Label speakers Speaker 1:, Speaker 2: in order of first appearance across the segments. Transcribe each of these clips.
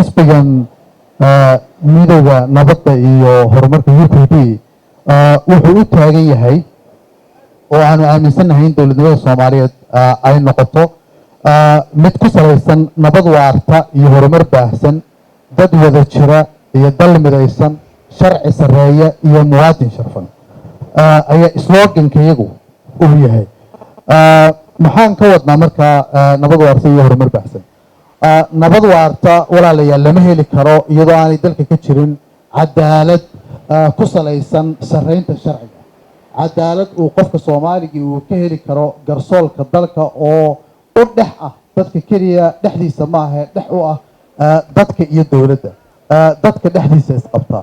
Speaker 1: xisbigan midowga nabadda iyo horumarka UPD wuxuu u taagan yahay oo aanu aaminsanahay in dowladnimada Soomaaliyeed ay noqoto mid ku salaysan nabad waarta iyo horumar baahsan, dad wada jira iyo dal midaysan, sharci sareeya iyo muwaadin sharfan ayaa slogan-kayagu uu yahay. maxaan ka wadnaa marka nabad waarta iyo horumar baahsan? nabad waarta walaalayaal lama heli karo iyadoo aanay dalka ka jirin cadaalad ku salaysan sareynta sharciga, cadaalad uu qofka Soomaaliga uu ka heli karo garsoolka dalka oo u dhex ah dadka kaliya dhexdiisa ma aha, dhex u ah dadka iyo dowladda, dadka dhexdiisa isqabta.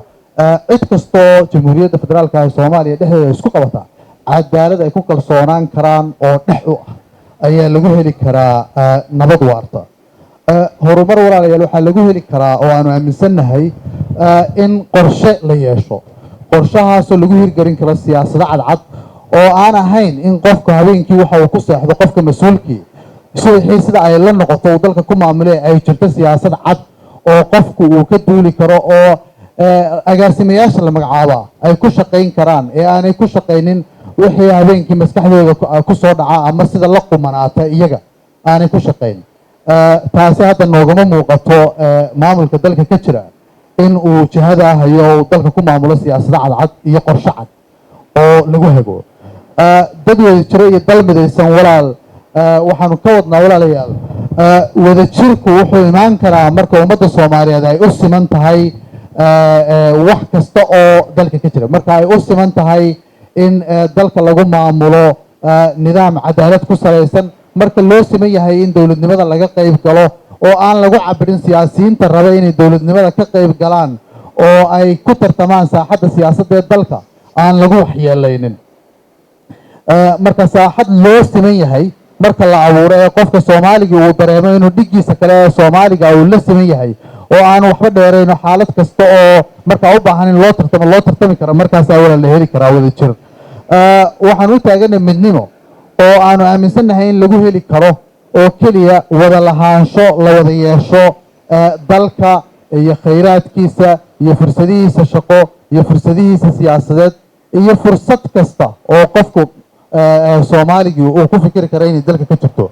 Speaker 1: cid kastoo jamhuuriyadda federaalka ee Soomaaliya dhexdeeda isku qabata cadaalad ay ku kalsoonaan karaan oo dhex u ah ayaa lagu heli karaa nabad waarta. horumar walaalayaal waxaa lagu heli karaa oo aanu aaminsanahay in qorshe la yeesho, qorshahaasoo lagu hirgelin karo siyaasado cadcad oo aan ahayn in qofka habeenkii waxa uu ku seexdo qofka mas-uulkii subaxii sida ay la noqoto uu dalka ku maamulay ay jirto siyaasad cad oo qofku uu ka duuli karo oo agaasimayaasha la magacaaba ay ku shaqayn karaan ee aanay ku shaqaynin wixii habeenkii maskaxdooda ku soo dhaca ama sida la qumanaata iyaga aanay ku shaqayn. taasi hadda noogama muuqato maamulka dalka ka jira in uu jihada hayo dalka ku maamulo siyaasado cadcad iyo qorshe cad oo lagu hago. dad wada jiro iyo dal midaysan walaal waxaanu ka wadnaa walaalayaal wadajirku wuxuu imaan karaa marka ummadda Soomaaliyeed ay u siman tahay wax kasta oo dalka ka jira, marka ay u siman tahay in dalka lagu maamulo nidaam cadaalad ku salaysan, marka loo siman yahay in dowladnimada laga qayb galo oo aan lagu cabirin siyaasiyiinta raba inay dowladnimada ka qayb galaan oo ay ku tartamaan saaxadda siyaasadda ee dalka aan lagu waxyeelaynin. marka saaxad loo siman yahay marka la abuuro ee qofka Soomaaliga uu dareemo inuu dhigiisa kale ee Soomaaliga uu la siman yahay oo aan waxba dheerayno xaalad kasta oo marka u baahan in loo tartami karo, markaas ayaa la heli karaa wada jir. waxaan u taaganay midnimo oo aanu aaminsanahay in lagu heli karo oo keliya wada lahaansho la wada yeesho dalka iyo khayraadkiisa iyo fursadihiisa shaqo iyo fursadihiisa siyaasadeed iyo fursad kasta oo qofku Soomaaliga uu ku fikiri karo inay dalka ka jirto.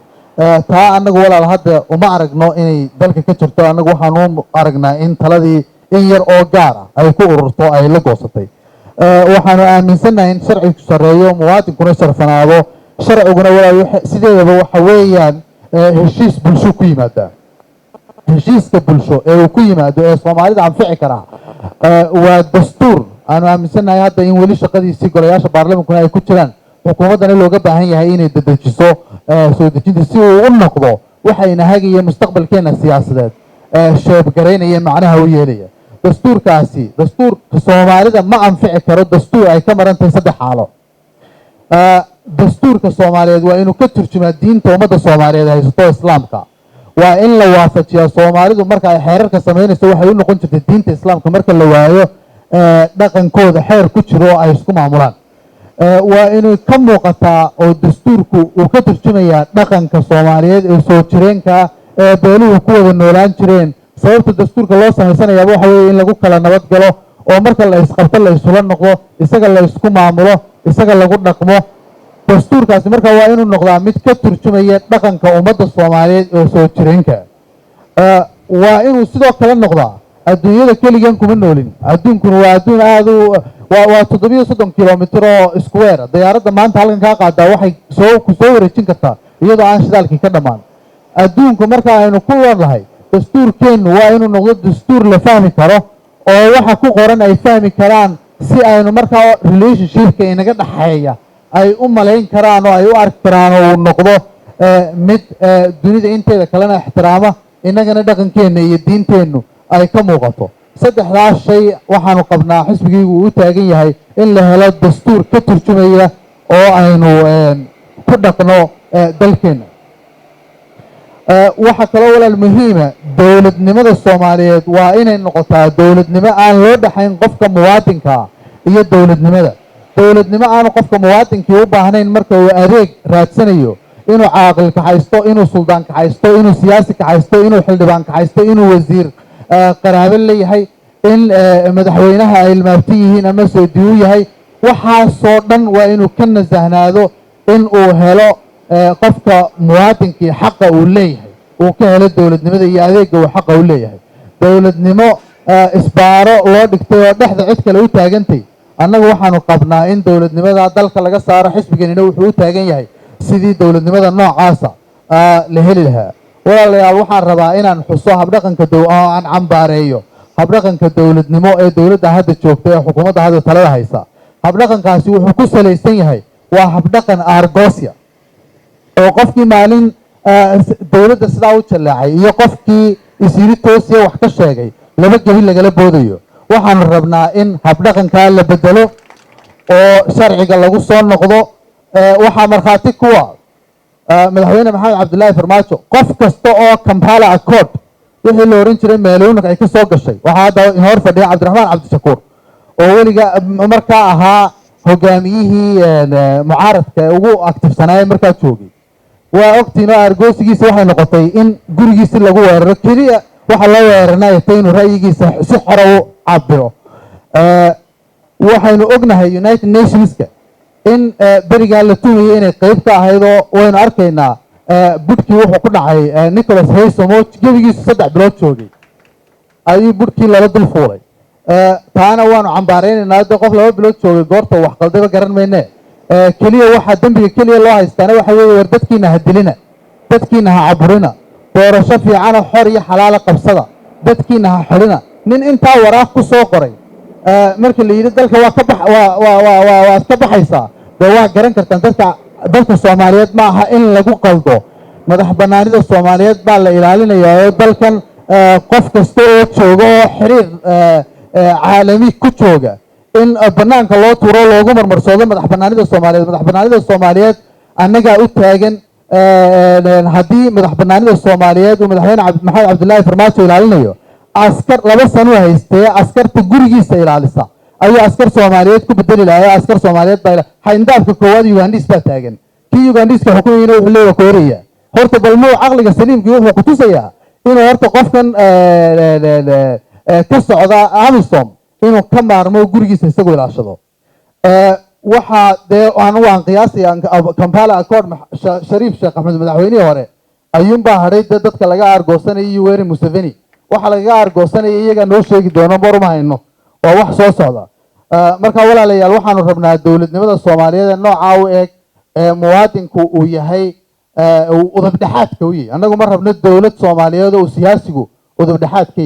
Speaker 1: taa anagu walaal hadda uma aragno inay dalka ka jirto, anagu waxaanu aragnaa in taladii in yar oo gaar ah ay ku ururto ay la goosatay. waxaanu aaminsanahay in sharcigu sareeyo, muwaadinkuna sharfanaado. sharciguna walaal sideedaba waxa weeyaan heshiis bulsho ku yimaada. heshiiska bulsho ee uu ku yimaado ee Soomaalida anfici karaa waa dastuur. aanu aaminsanahay hadda in weli shaqadiisii golayaasha baarlamaankuna ay ku jiraan, xukuumaddana looga baahan yahay inay dedejiso soo dejinta si uu u noqdo waxayna hagaya mustaqbalkeena siyaasadeed sheebgaraynaya macnaha u yeelaya. dastuurkaasi dastuurka Soomaalida ma anfici karo dastuur ay ka maran tahay saddex xaalo. dastuurka Soomaaliyeed waa inuu ka turjumaa diinta ummadda Soomaaliyeed haysato islaamka, waa in la waafajiyaa Soomaalidu marka ay xeerarka sameynayso waxay u noqon jirtay diinta islaamka, marka la waayo dhaqankooda xeer ku jiro ay isku maamulaan. waa inuu ka muuqataa oo dastuurku uu ka turjumayaa dhaqanka Soomaaliyeed ee soo jireenka ee beeluhu ku wada noolaan jireen. sababta dastuurka loo samaysanayaaba waxa weeye in lagu kala nabad galo oo marka la isqabto la isula noqdo, isaga la isku maamulo, isaga lagu dhaqmo. dastuurkaasi marka waa inuu noqdaa mid ka turjumaya dhaqanka ummadda Soomaaliyeed ee soo jireenka. waa inuu sidoo kale noqdaa adduunyada keligan kuma noolin, adduunkuna waa adduun aad u waa 730 kilomitir oo square. diyaaradda maanta halkan kaa qaadaa waxay ku soo wareejin kartaa iyadoo aan shidaalkii ka dhammaan. adduunku marka aynu ku noolahay dastuurkeennu waa inuu noqdo dastuur la fahmi karo oo waxa ku qoran ay fahmi karaan, si aynu markaa relationshipka inaga dhaxeeya ay u malayn karaan oo ay u arki karaan oo uu noqdo mid dunida inteeda kalena ixtiraama, innagana dhaqankeenna iyo diinteennu ay ka muuqato. saddexdaas shay waxaanu qabnaa xisbigaygu uu u taagan yahay in la helo dastuur ka turjumaya oo aynu ku dhaqno dalkeenna. waxa kaloo walaal muhiima, dowladnimada Soomaaliyeed waa inay noqotaa dowladnimo aan loo dhaxayn qofka muwaadinka iyo dowladnimada. dowladnimo aanu qofka muwaadinkii u baahnayn marka uu adeeg raadsanayo inuu caaqil ka haysto, inuu suldaan ka haysto, inuu siyaasi ka haysto, inuu xildhibaan ka haysto, inuu wasiir qaraabo leeyahay in madaxweynaha ay ilmaabti yihiin ama soodiyu yahay waxaasoo dhan waa inuu ka nasahnaado in uu helo qofka muwaadinkii xaqa uu leeyahay uu ka helo dowladnimada iyo adeegga uu xaqa u leeyahay dowladnimo isbaaro loo dhigtay oo dhexda cid kale u taagantay annagu waxaanu qabnaa in dowladnimada dalka laga saaro xisbiganina wuxuu u taagan yahay sidii dowladnimada noocaasa la heli lahaa walaalayaal waxaan rabaa inaan xuso habdhaqanka aan cambaareeyo habdhaqanka dowladnimo ee dowladda hadda joogta ee xukuumadda hadda talada haysa habdhaqankaasi wuxuu ku salaysan yahay waa habdhaqan aargoosya oo qofkii maalin dowladda sidaa u jaleecay iyo qofkii isyiri toosiya wax ka sheegay laba gebi lagala boodayo waxaanu rabnaa in habdhaqankaa la bedelo oo sharciga lagu soo noqdo waxaa markhaati kuwa madaxweyne maxamed cabdilaahi farmaajo qof kasta oo Kampala Accord wixii la oran jiray meelooyinka ay ka soo gashay waxaa hadda hor fadhiya cabdiraxmaan cabdishakuur oo weliga markaa ahaa hogaamiyihii mucaaradka ugu aktifsanaayay markaa joogay waa ogtiin oo argoosigiisa waxay noqotay in gurigiisa lagu weeraro keliya waxa loo weerarnay inuu ra'yigiisa si xor u cabiro waxaynu ognahay United Nationska in berigaa la tuugayay inay qayb ka ahayd oo waynu arkaynaa budkii wuxuu ku dhacay Nicholas Haysom oo gebigiisu 3 bilood joogay ayuu budkii laba dul fuulay taana waanu cambaareynaa qof 2 bilood joogay goorta wax qaldaba garan mayne kaliya waxa dambiga kaliya loo haystaan waxa weeye war dadkiina hadilina dadkiina ha caburina doorasho fiican oo xor iyo xalaal qabsada dadkiina ha xorina nin intaa waraaq ku soo qoray markii la yiri dalka waa ka bax waa ka baxaysa waa garan kartaan dalka Soomaaliyeed ma aha in lagu qaldo madax banaanida Soomaaliyeed baa la ilaalinayaa oo dalkan qof kasta oo jooga oo xiriir caalami ku jooga in banaanka loo tuuro loogu marmarsoodo madax banaanida Soomaaliyeed annaga u taagan haddii madax banaanida Soomaaliyeed uu madaxweyne maxamed cabdilaahi farmaajo ilaalinayo askar 2 sano haystay askarta gurigiisa ilaalisa ayuu askar Soomaaliyeed ku bedeli lahaa askar Soomaaliyeed baa hayndaabka koowaad Ugandis baa taagan kii Ugandiska xukumayna wuxuu leeyahay Kooriya horta balmo aqliga saliimkii wuxuu ku tusayaa inuu horta qofkan ka socda Amisom inuu ka maarmo gurigiisa isagoo ilaashado waxa aan qiyaasaya Kampala Accord Shariif Sheekh Axmed madaxweynihii hore ayuun baa haray dadka laga argoosanayay Yoweri Museveni waxa laga argoosanayay iyaga noo sheegi doono maruma hayno waa wax soo socda marka walaalayaal waxaanu rabnaa dowladnimada Soomaaliyeed nooca u eeg muwaadinku uu yahay udub dhaxaadka u yahay annagu ma rabno dowlad Soomaaliyeed oo siyaasigu udub dhaxaadka